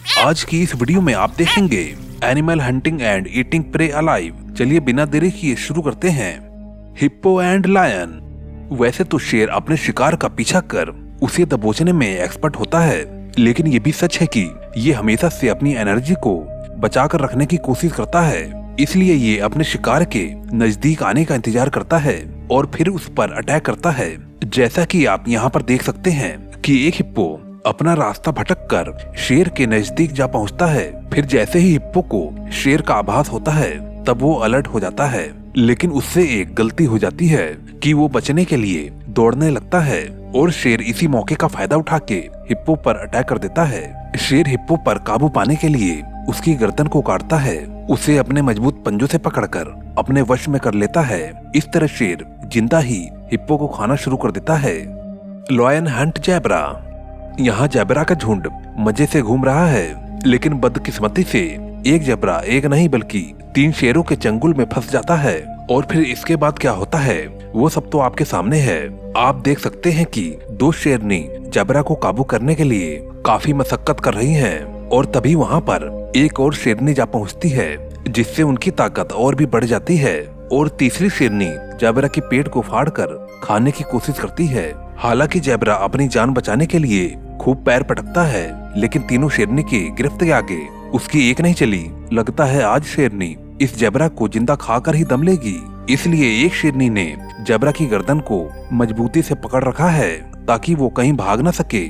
आज की इस वीडियो में आप देखेंगे animal hunting and eating prey alive. चलिए बिना देरी किए शुरू करते हैं। Hippo and lion. वैसे तो शेर अपने शिकार का पीछा कर उसे दबोचने में एक्सपर्ट होता है, लेकिन ये भी सच है कि ये हमेशा से अपनी एनर्जी को बचा कर रखने की कोशिश करता है। इसलिए ये अपने शिकार के नजदीक आने का इंतजार करता है और फिर उस पर अटैक करता है। जैसा कि आप यहाँ पर देख सकते हैं कि एक हिप्पो अपना रास्ता भटक कर शेर के नजदीक जा पहुँचता है। फिर जैसे ही हिप्पो को शेर का आभास होता है तब वो अलर्ट हो जाता है, लेकिन उससे एक गलती हो जाती है कि वो बचने के लिए दौड़ने लगता है और शेर इसी मौके का फायदा उठा के हिप्पो पर अटैक कर देता है। शेर हिप्पो पर काबू पाने के लिए उसकी गर्दन को काटता है, उसे अपने मजबूत पंजों से पकड़कर अपने वश में कर लेता है। इस तरह शेर जिंदा ही हिप्पो को खाना शुरू कर देता है। Lion hunt zebra. यहाँ जैबरा का झुंड मजे से घूम रहा है, लेकिन बदकिस्मती से एक जैबरा एक नहीं बल्कि 3 शेरों के चंगुल में फंस जाता है। और फिर इसके बाद क्या होता है वो सब तो आपके सामने है। आप देख सकते हैं कि 2 शेरनी जैबरा को काबू करने के लिए काफी मशक्कत कर रही हैं, और तभी वहाँ पर एक और शेरनी जा पहुँचती है, जिससे उनकी ताकत और भी बढ़ जाती है। और तीसरी शेरनी जैबरा के पेट को फाड़कर खाने की कोशिश करती है। हालांकि जैबरा अपनी जान बचाने के लिए खूब पैर पटकता है, लेकिन तीनों शेरनी की गिरफ्त के आगे उसकी एक नहीं चली। लगता है आज शेरनी इस जैबरा को जिंदा खाकर ही दम लेगी। इसलिए एक शेरनी ने जैबरा की गर्दन को मजबूती से पकड़ रखा है ताकि वो कहीं भाग न सके।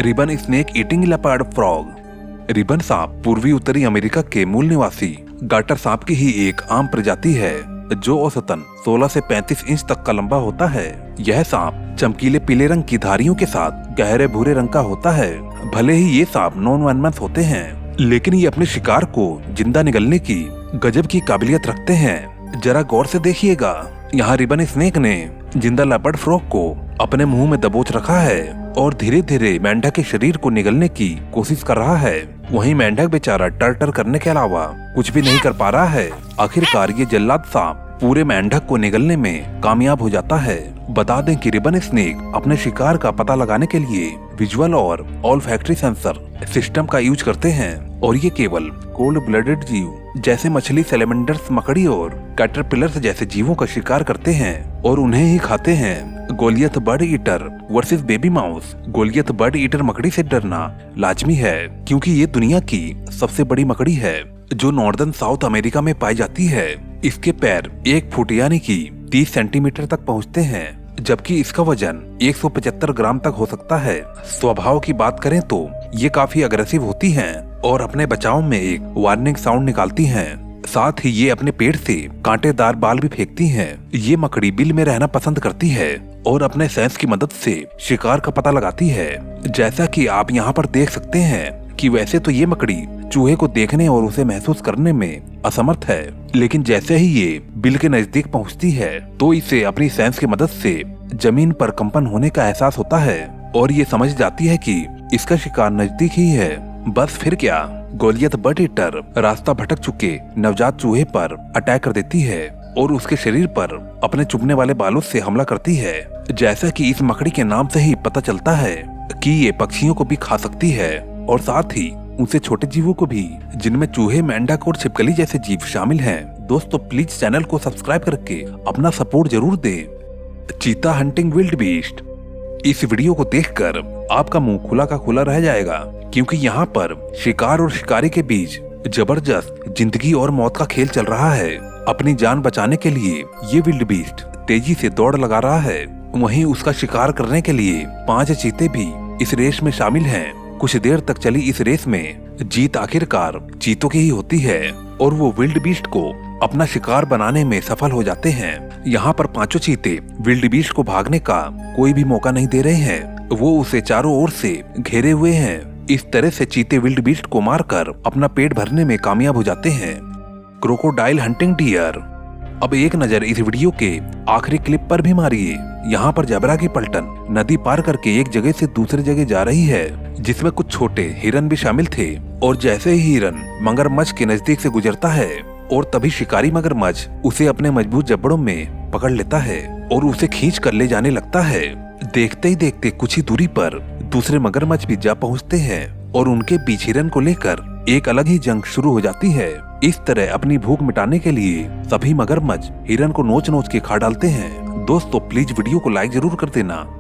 Ribbon snake eating leopard frog. Ribbon सांप पूर्वी उत्तरी अमेरिका के मूल निवासी गाटर सांप की ही एक आम प्रजाति है, जो औसतन 16 से 35 इंच तक का लंबा होता है। यह सांप चमकीले पीले रंग की धारियों के साथ गहरे भूरे रंग का होता है। भले ही ये सांप नॉन वेनमस होते हैं, लेकिन ये अपने शिकार को जिंदा निगलने की गजब की काबिलियत रखते हैं। जरा गौर से देखिएगा, यहाँ रिबन स्नेक ने जिंदा लेपर्ड फ्रॉग को अपने मुंह में दबोच रखा है और धीरे धीरे मेंढक के शरीर को निगलने की कोशिश कर रहा है। वहीं मेंढक बेचारा टर टर करने के अलावा कुछ भी नहीं कर पा रहा है। आखिरकार ये जल्लाद सांप पूरे मेंढक को निगलने में कामयाब हो जाता है। बता दें कि रिबन स्नेक अपने शिकार का पता लगाने के लिए विजुअल और ऑल्फैक्टरी सेंसर सिस्टम का यूज करते हैं, और ये केवल कोल्ड ब्लडेड जीव जैसे मछली, सैलेमेंडर्स, मकड़ी और कैटरपिलर्स जैसे जीवों का शिकार करते हैं और उन्हें ही खाते हैं। Goliath bird eater versus baby mouse. Goliath bird eater मकड़ी से डरना लाजमी है, क्योंकि ये दुनिया की सबसे बड़ी मकड़ी है जो नॉर्दर्न साउथ अमेरिका में पाई जाती है। इसके पैर 1 फुट यानी कि 30 सेंटीमीटर तक पहुँचते हैं, जबकि इसका वजन 175 ग्राम तक हो सकता है। स्वभाव की बात करें तो ये काफी अग्रेसिव होती हैं और अपने बचाव में एक वार्निंग साउंड निकालती हैं। साथ ही ये अपने पेट से कांटेदार बाल भी फेंकती हैं। ये मकड़ी बिल में रहना पसंद करती है और अपने सेंस की मदद से शिकार का पता लगाती है। जैसा कि आप यहाँ पर देख सकते हैं कि वैसे तो ये मकड़ी चूहे को देखने और उसे महसूस करने में असमर्थ है, लेकिन जैसे ही ये बिल के नजदीक पहुंचती है तो इसे अपनी सेंस की मदद से जमीन पर कंपन होने का एहसास होता है और ये समझ जाती है कि इसका शिकार नजदीक ही है। बस फिर क्या, गोलियत बर्ड ईटर रास्ता भटक चुके नवजात चूहे पर अटैक कर देती है और उसके शरीर पर अपने चुभने वाले बालों से हमला करती है। जैसा कि इस मकड़ी के नाम से ही पता चलता है कि ये पक्षियों को भी खा सकती है और साथ ही उनसे छोटे जीवों को भी, जिनमें चूहे, मेंढक और छिपकली जैसे जीव शामिल हैं। दोस्तों प्लीज चैनल को सब्सक्राइब करके अपना सपोर्ट जरूर दें। चीता हंटिंग विल्ड बीस्ट। इस वीडियो को देखकर आपका मुंह खुला का खुला रह जाएगा, क्योंकि यहाँ पर शिकार और शिकारी के बीच जबरदस्त जिंदगी और मौत का खेल चल रहा है। अपनी जान बचाने के लिए ये विल्ड बीस्ट तेजी से दौड़ लगा रहा है। वहीं उसका शिकार करने के लिए 5 चीते भी इस रेस में शामिल हैं। कुछ देर तक चली इस रेस में जीत आखिरकार चीतों की ही होती है और वो विल्ड बीस्ट को अपना शिकार बनाने में सफल हो जाते हैं। यहाँ पर 5 चीते विल्ड बीस्ट को भागने का कोई भी मौका नहीं दे रहे हैं, वो उसे चारों ओर से घेरे हुए हैं। इस तरह से चीते विल्ड बीस्ट को मारकर अपना पेट भरने में कामयाब हो जाते हैं। Crocodile hunting deer. अब एक नजर इस वीडियो के आखिरी क्लिप पर भी मारिए। यहाँ पर जैबरा की पलटन नदी पार करके एक जगह से दूसरी जगह जा रही है, जिसमें कुछ छोटे हिरन भी शामिल थे। और जैसे ही हिरन मगरमच्छ के नजदीक से गुजरता है और तभी शिकारी मगरमच्छ उसे अपने मजबूत जबड़ों में पकड़ लेता है और उसे खींच कर ले जाने लगता है। देखते ही देखते कुछ ही दूरी पर दूसरे मगरमच्छ भी जा पहुंचते हैं और उनके बीच हिरन को लेकर एक अलग ही जंग शुरू हो जाती है। इस तरह अपनी भूख मिटाने के लिए सभी मगरमच्छ हिरन को नोच नोच के खा डालते हैं। दोस्तों प्लीज वीडियो को लाइक जरूर कर देना।